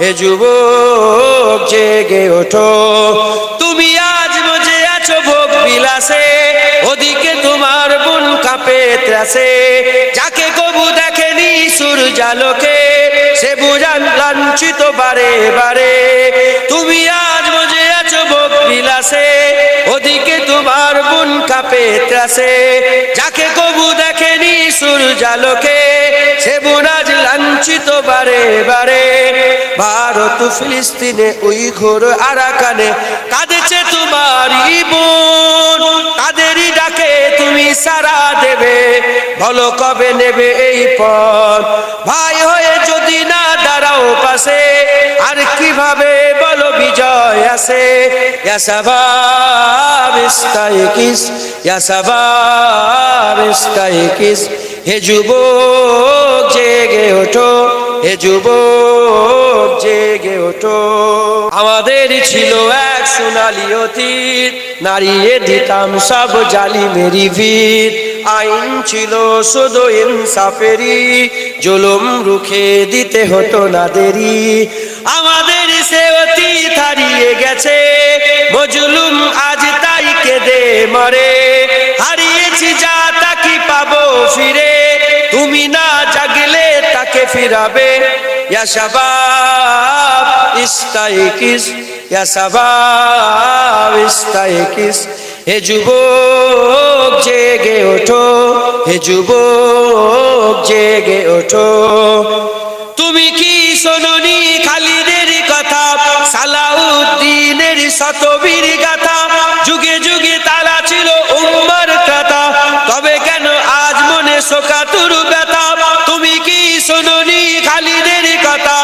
হে যুবক জেগে ওঠো। তুমি আজ মজে আছো ভোগ বিলাসে, ওদিকে তোমার বুন কাঁপে ত্রাসে। যাকে কবু দেখেনি সূর্যালোকে, সে বুঝান লাঞ্ছিত বারে বারে। তুমি আজ মজে আছো ভোগ বিলাসে, ওদিকে তোমার বুন কাঁপে ত্রাসে। যাকে কবু দেখেনি সূর্যালোকে, সে বুন আজ লাঞ্ছিত বারে বারে। ভারত ফিলিস্তিনে উইঘুর আরাকানে কাঁদেছে তোমারই বোন। তাদেরই ডাকে তুমি সাড়া দেবে, বলো কবে নেবে এই পথ। ভাই হয়ে যদি না দাঁড়াও পাশে, আর কিভাবে বলো বিজয় আসে। ইয়া শাবাব ইস্তাইকিস, ইয়া শাবাব ইস্তাইকিস। হে যুবক জেগে ওঠো, হে যুবক জেগে ওঠো। আমাদের ছিল এক সোনালি অতীত, নাড়িয়ে দিতাম সব জালিমেরই ভিত। আইন ছিল শুধু ইনসাফেরই, জুলুম রুখে দিতে হতো না দেরি। আমাদের সে অতীত হারিয়ে গেছে, মজলুম আজ তাই কেঁদে মরে। হারিয়েছি যা তা কি পাবো ফিরে, তুমি না জাগলে তাকে ফিরাবে। ইয়া শাবাব ইস্তাইকিস, ইয়া শাবাব ইস্তাইকিস। হে যুবক জেগে ওঠো, হে যুবক জেগে ওঠো। তুমি কি শোনোনি খালিদের কথা, সালাউদ্দিনের শতবীর গাথা। যুগে যুগে তারা ছিল উম্মার ত্রাতা, তবে কেন আজ মনে শোকাতুর ব্যথা। তুমি কি শোনোনি খালিদের কথা,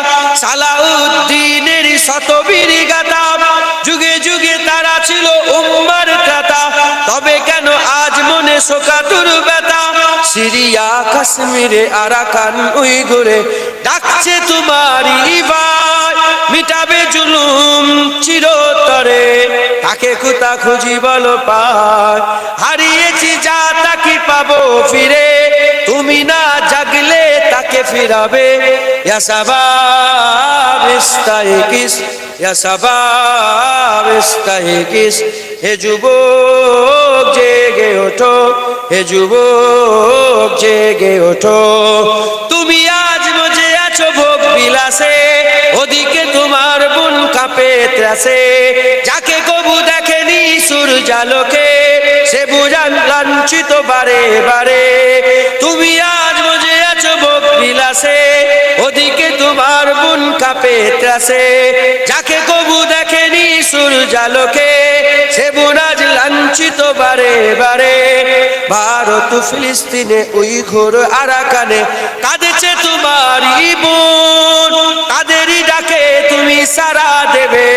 সালাউদ্দিনের শতবীর গাথা। যুগে যুগে তারা ছিল উম্মার ত্রাতা, তবে কেন আজ মনে শোকাতুর ব্যথা। সিরিয়া কাশ্মীরে আরাকান উইঘুরে ডাকছে তোমারই ভাই। মিটাবে জুলুম চিরতরে, তাকে কোথা খুঁজি বলো পায়। হারিয়েছি যা তা কি পাবো ফিরে, তুমি না জাগলে তাকে ফিরাবে। ইয়া শাবাব ইস্তাইকিস, ইয়া শাবাব ইস্তাইকিস। হে যুবক জেগে ওঠো, হে যুবক জেগে ওঠো। তুমি আজ মজে আছো ভোগ বিলাসে, ওদিকে তোমার বুন কাঁপে ত্রাসে। যাকে কবু দেখেনি সূর্যালোকে, সে বুঝান লাঞ্ছিত বারে বারে। তুমি আজ মজে আছো ভোগ বিলাসে, ওদিকে তোমার বুন কাঁপে ত্রাসে। যাকে কবু দেখেনি সূর্যালোকে, সে বুন আজ লাঞ্ছিত বারে বারে। ভারত ফিলিস্তিনে উইঘুর আরাকানে কাঁদেছে তোমারই বোন। তাদেরই ডাকে তুমি সাড়া দেবে,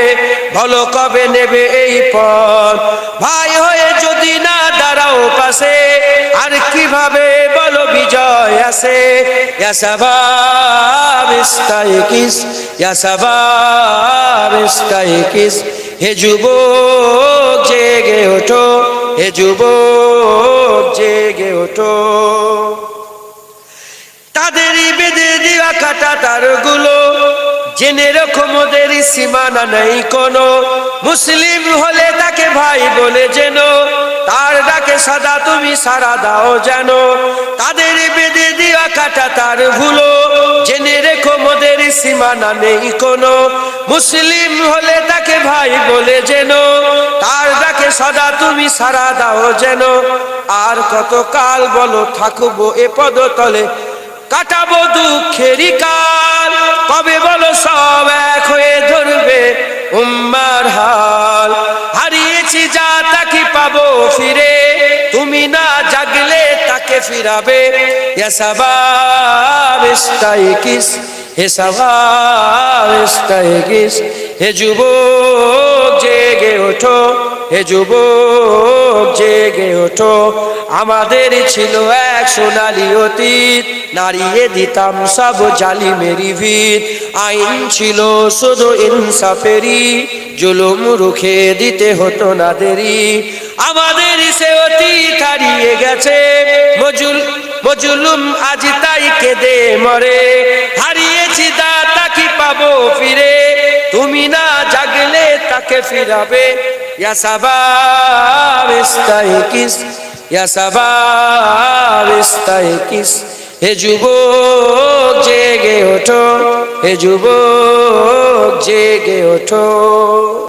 বলো কবে নেবে এই পথ। ভাই হয়ে যদি না দাঁড়াও পাশে, আর কিভাবে বলো বিজয় আসে। ইয়া শাবাব ইস্তাইকিস, ইয়া শাবাব ইস্তাইকিস। হে যুবক জেগে ওঠো, হে যুবক জেগে ওঠো। তাদেরই বেঁধে দেওয়া কাটা তারগুলো, জেনে রাখো মোদের সীমানা নেই কোনো। মুসলিম হলে তাকে ভাই বলে যেন, তার ডাকে সদা তুমি সাড়া দাও যেন। তাদের বেঁধে দেওয়া কাটা তারগুলো, জেনে রেখো মোদের সীমানা নেই কোনো। মুসলিম হলে তাকে ভাই বলে যেন, তার ডাকে সদা তুমি সাড়া দাও যেন। আর কত কাল বলো থাকবো এ পদতলে, কাটাবো দুঃখেরই কাল। কবে বলো সব এক হয়ে ধরবে উম্মার হাল। হারিয়েছি যা তা কি পাবো ফিরে, তুমি না জাগলে তাকে ফিরাবে। ইয়া শাবাব ইস্তাইকিস, হে শাবাব ইস্তাইকিস। হে যুবক জেগে ওঠো, হে যুবক জেগে ওঠো। আমাদের ছিল এক সোনালি অতীত, নাড়িয়ে দিতাম সব জালিমেরই ভিত। আইন ছিল শুধু ইনসাফেরই, জুলুম রুখে দিতে হতো না দেরি। আমাদের সে অতীত হারিয়ে গেছে, মজলুম আজ তাই কেঁদে মরে। হারিয়েছি তা কি পাবো ফিরে, তুমি না জাগলে তাকে ফিরাবে। ইয়া শাবাব ইস্তাইকিস, ইয়া শাবাব ইস্তাইকিস, হে যুবক জেগে ওঠো, হে যুবক জেগে ওঠো।